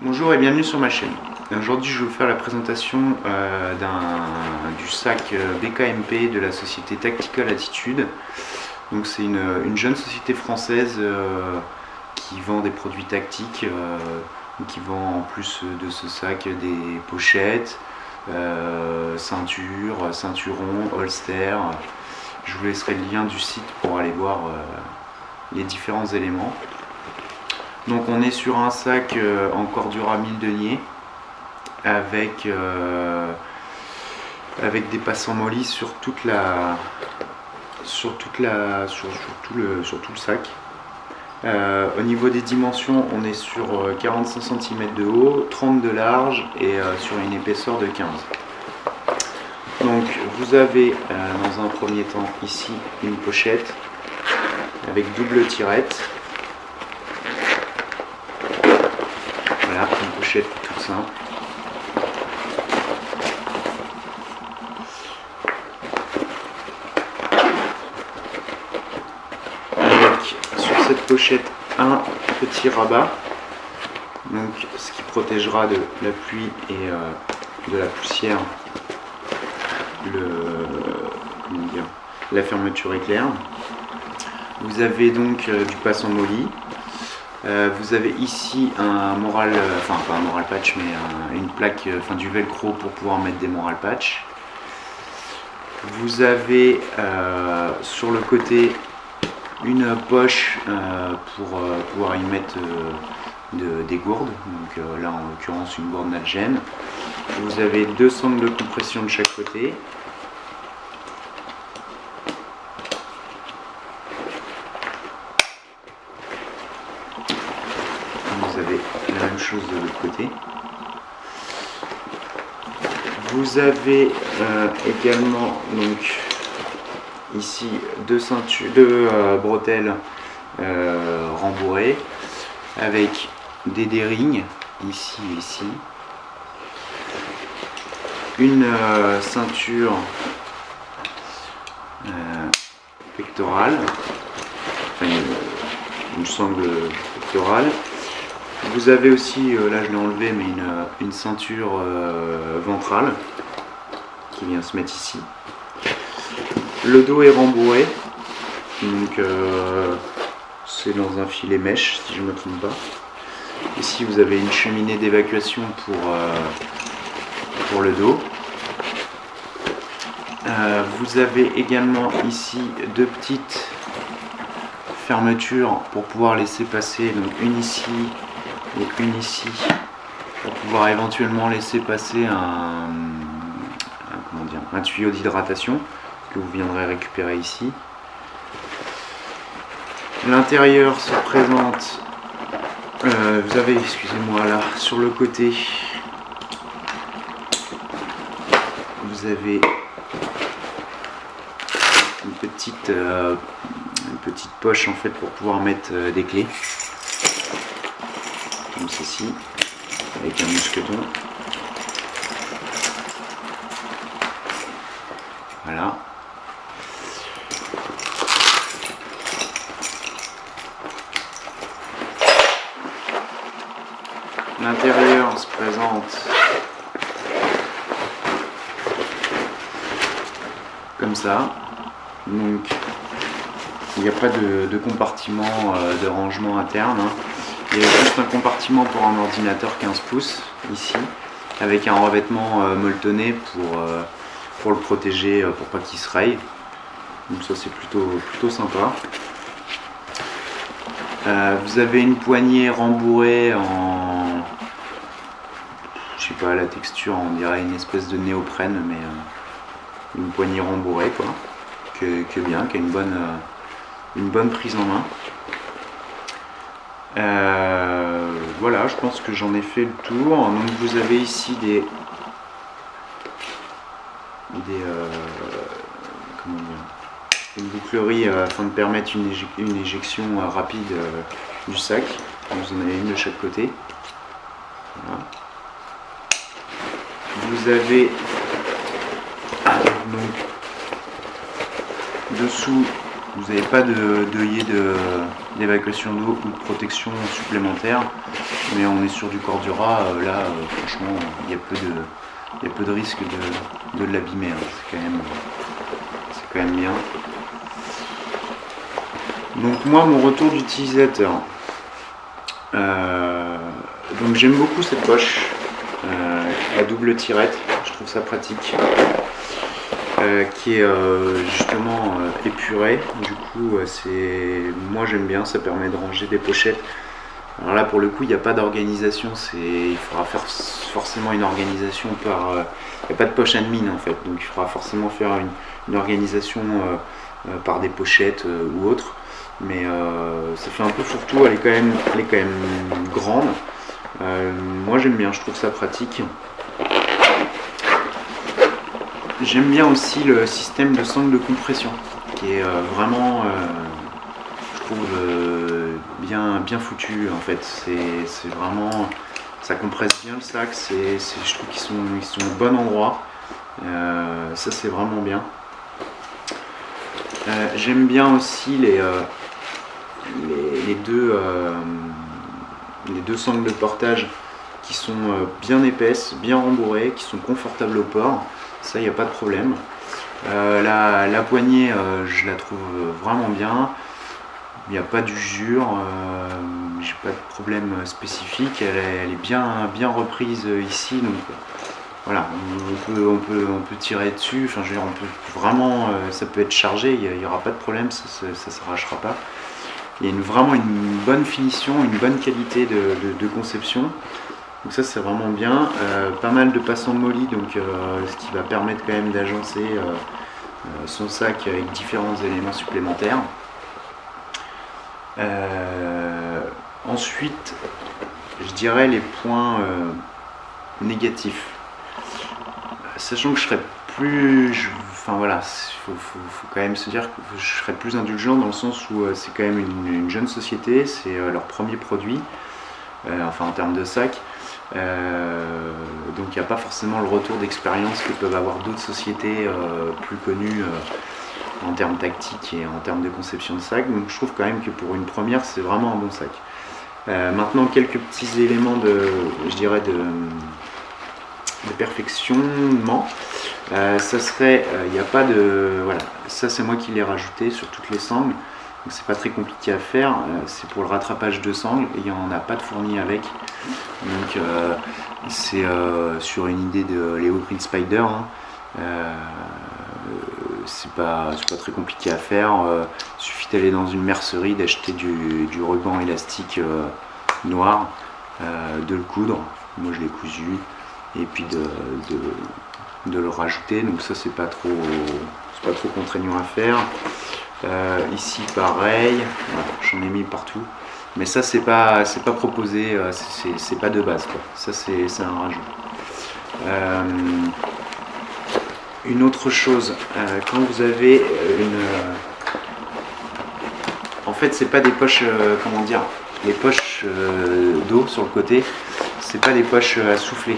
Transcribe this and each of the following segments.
Bonjour et bienvenue sur ma chaîne. Aujourd'hui je vais vous faire la présentation du sac BKMP de la société Tactical Attitude. Donc c'est une jeune société française qui vend des produits tactiques, qui vend en plus de ce sac des pochettes, ceintures, ceinturons, holsters. Je vous laisserai le lien du site pour aller voir les différents éléments. Donc on est sur un sac en cordura 1000 deniers avec des passants mollis sur tout le sac. Au niveau des dimensions, on est sur 45 cm de haut, 30 de large et sur une épaisseur de 15. Donc vous avez dans un premier temps ici une pochette avec double tirette. Voilà, une pochette toute simple. Avec sur cette pochette un petit rabat, donc ce qui protégera de la pluie et de la poussière la fermeture éclair. Vous avez donc du passant molli. Vous avez ici un moral, enfin pas un moral patch, mais une plaque, du velcro pour pouvoir mettre des moral patch. Vous avez sur le côté une poche pour pouvoir y mettre des gourdes, donc là en l'occurrence une gourde Nalgene. Vous avez deux sangles de compression de chaque côté. Vous avez la même chose de l'autre côté. Vous avez également donc ici deux bretelles rembourrées avec des D-rings ici et ici. Une ceinture pectorale, enfin une sangle pectorale. Vous avez aussi, là je l'ai enlevé, mais une ceinture ventrale qui vient se mettre ici. Le dos est rembourré, donc c'est dans un filet mèche si je ne me trompe pas. Ici vous avez une cheminée d'évacuation pour le dos. Vous avez également ici deux petites fermetures pour pouvoir laisser passer, donc une ici et une ici, pour pouvoir éventuellement laisser passer un tuyau d'hydratation que vous viendrez récupérer ici. L'intérieur se présente, vous avez, excusez-moi, là sur le côté, vous avez une petite poche en fait pour pouvoir mettre des clés, comme ceci, avec un mousqueton. Voilà. L'intérieur se présente comme ça. Donc il n'y a pas de compartiment de rangement interne. Il y a juste un compartiment pour un ordinateur 15 pouces ici, avec un revêtement molletonné pour le protéger, pour pas qu'il se raye. Donc ça c'est plutôt sympa. Vous avez une poignée rembourrée en, je sais pas, la texture on dirait une espèce de néoprène, mais une poignée rembourrée quoi, qui a une bonne prise en main. Voilà, je pense que j'en ai fait le tour. Donc vous avez ici une bouclerie afin de permettre une éjection rapide du sac. Vous en avez une de chaque côté. Voilà. Vous avez donc dessous, vous n'avez pas d'œillet d'évacuation d'eau ou de protection supplémentaire. mais on est sur du Cordura, là franchement il y a peu de risque de l'abîmer, hein. C'est quand même bien. Donc moi, mon retour d'utilisateur, donc j'aime beaucoup cette poche à double tirette, je trouve ça pratique, qui est justement épurée. Du coup moi j'aime bien, ça permet de ranger des pochettes. Alors là pour le coup il n'y a pas d'organisation, il faudra faire forcément une organisation par... il n'y a pas de poche admin en fait, donc il faudra forcément faire une organisation par des pochettes ou autre. Mais ça fait un peu fourre-tout, elle est quand même grande. Moi j'aime bien, je trouve ça pratique. J'aime bien aussi le système de sangle de compression qui est vraiment, je trouve, bien foutu en fait. C'est vraiment, ça compresse bien le sac, je trouve qu'ils sont au bon endroit. Ça c'est vraiment bien. J'aime bien aussi les deux sangles de portage qui sont bien épaisses, bien rembourrées, qui sont confortables au port. Ça, il n'y a pas de problème. La poignée, je la trouve vraiment bien. Il n'y a pas d'usure, j'ai pas de problème spécifique. Elle est bien reprise ici, donc voilà, on peut tirer dessus. Enfin, je veux dire, on peut vraiment, ça peut être chargé, il n'y aura pas de problème, ça s'arrachera pas. Il y a vraiment une bonne finition, une bonne qualité de conception. Donc ça c'est vraiment bien. Pas mal de passants molly, donc ce qui va permettre quand même d'agencer son sac avec différents éléments supplémentaires. Ensuite, je dirais les points négatifs. Sachant que je serais plus... Enfin voilà, il faut quand même se dire que je serais plus indulgent dans le sens où c'est quand même une jeune société, c'est leur premier produit, enfin en termes de sac. Donc il n'y a pas forcément le retour d'expérience que peuvent avoir d'autres sociétés plus connues en termes tactiques et en termes de conception de sac. Donc je trouve quand même que pour une première, c'est vraiment un bon sac. Maintenant, quelques petits éléments je dirais de perfectionnement. Ça serait, il n'y a pas de... Voilà, ça c'est moi qui l'ai rajouté sur toutes les sangles. Donc c'est pas très compliqué à faire, c'est pour le rattrapage de sangles et il n'y en a pas de fourni avec. Donc c'est sur une idée de Leo Green Spider. Hein. C'est pas très compliqué à faire. Il suffit d'aller dans une mercerie, d'acheter du ruban élastique noir, de le coudre. Moi je l'ai cousu et puis de le rajouter. Donc ça c'est pas trop contraignant à faire. Ici pareil, voilà, j'en ai mis partout, mais ça c'est pas proposé, c'est pas de base quoi. Ça c'est un rajout. Une autre chose, quand vous avez en fait c'est pas des poches, comment dire, les poches d'eau sur le côté, c'est pas des poches à souffler.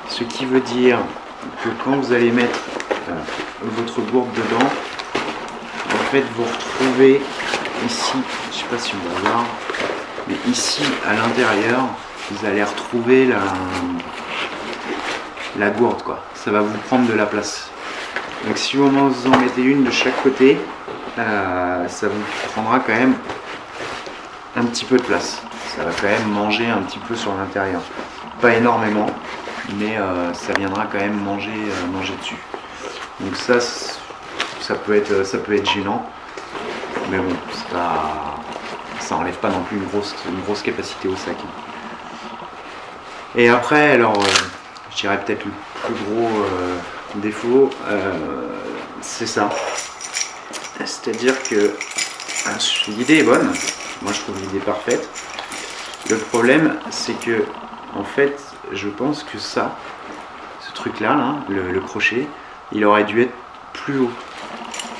Ce qui veut dire que quand vous allez mettre votre gourde dedans, en fait vous retrouvez ici, je sais pas si on va voir, mais ici à l'intérieur vous allez retrouver la gourde quoi. Ça va vous prendre de la place. Donc si au moment où vous en mettez une de chaque côté, ça vous prendra quand même un petit peu de place. Ça va quand même manger un petit peu sur l'intérieur. Pas énormément, mais ça viendra quand même manger dessus. Donc ça peut être gênant, mais bon, ça enlève pas non plus une grosse capacité au sac. Et après, alors, je dirais peut-être le plus gros défaut, c'est ça. C'est-à-dire que l'idée est bonne, moi je trouve l'idée parfaite. Le problème, c'est que, en fait, je pense que ce truc-là, le crochet, il aurait dû être plus haut.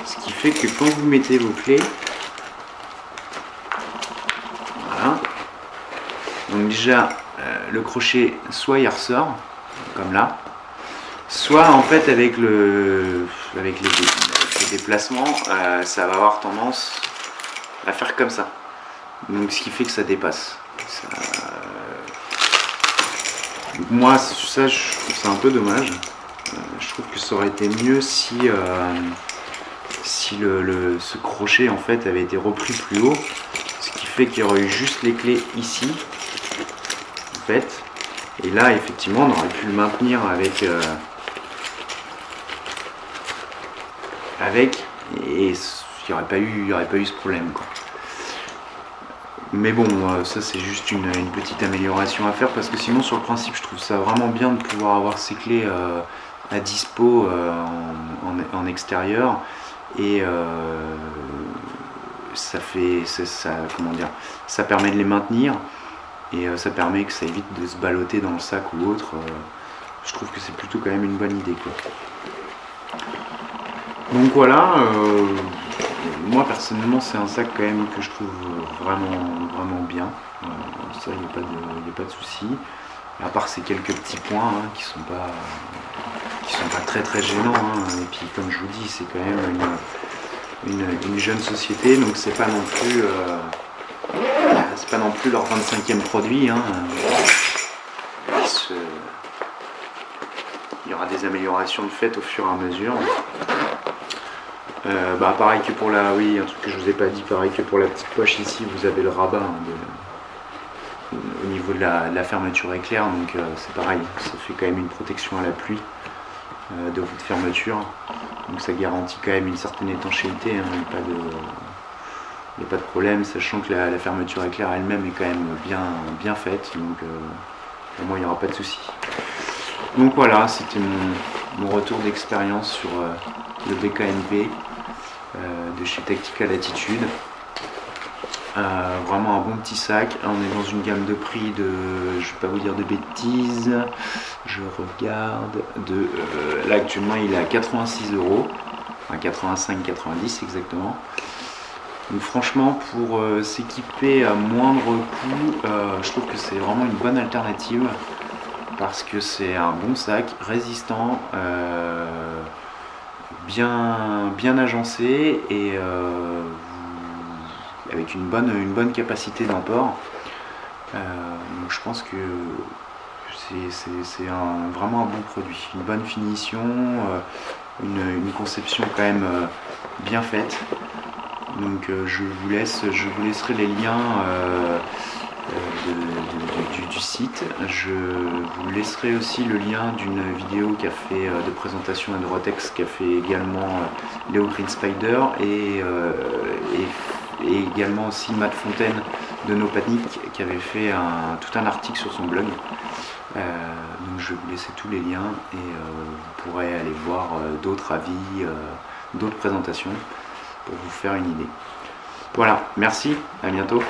Ce qui fait que quand vous mettez vos clés, voilà, donc déjà, le crochet, soit il ressort, comme là, soit en fait avec les déplacements, ça va avoir tendance à faire comme ça. Donc ce qui fait que ça dépasse. Donc moi ça je trouve ça un peu dommage. Je trouve que ça aurait été mieux si, si ce crochet en fait avait été repris plus haut, ce qui fait qu'il y aurait eu juste les clés ici en fait, et là effectivement on aurait pu le maintenir avec et il n'y aurait pas eu ce problème quoi. Mais bon, ça c'est juste une petite amélioration à faire, parce que sinon sur le principe je trouve ça vraiment bien de pouvoir avoir ces clés à dispo en extérieur, et ça fait comment dire, ça permet de les maintenir, et ça permet que ça évite de se balloter dans le sac ou autre. Je trouve que c'est plutôt quand même une bonne idée quoi. Donc voilà, moi personnellement c'est un sac quand même que je trouve vraiment bien. Ça il n'y a pas de souci, à part ces quelques petits points qui sont pas très gênants, et puis comme je vous dis c'est quand même une jeune société, donc c'est pas non plus leur 25e produit, il y aura des améliorations de fait au fur et à mesure. Pareil que pour la, oui, un truc que je vous ai pas dit, pareil que pour la petite poche ici, vous avez le rabat au niveau de la fermeture éclair, donc c'est pareil, ça fait quand même une protection à la pluie de votre fermeture, donc ça garantit quand même une certaine étanchéité, il n'y a pas de problème, sachant que la fermeture éclair elle-même est quand même bien faite, donc pour moi il n'y aura pas de souci. Donc voilà, c'était mon retour d'expérience sur le BKNP de chez Tactical Attitude. Vraiment un bon petit sac. On est dans une gamme de prix de, je vais pas vous dire de bêtises, je regarde, là actuellement il est à 86 €, à 85,90 exactement. Donc franchement pour s'équiper à moindre coût, je trouve que c'est vraiment une bonne alternative, parce que c'est un bon sac résistant, bien agencé, et avec une bonne capacité d'emport. Donc je pense que c'est vraiment un bon produit, une bonne finition, une conception quand même bien faite. Donc je vous laisserai les liens du site. Je vous laisserai aussi le lien d'une vidéo de présentation de Rotex qu'a fait également Léo Green Spider, et également aussi Matt Fontaine de No Panic, qui avait fait tout un article sur son blog. Donc je vais vous laisser tous les liens, et vous pourrez aller voir d'autres avis, d'autres présentations pour vous faire une idée. Voilà, merci, à bientôt.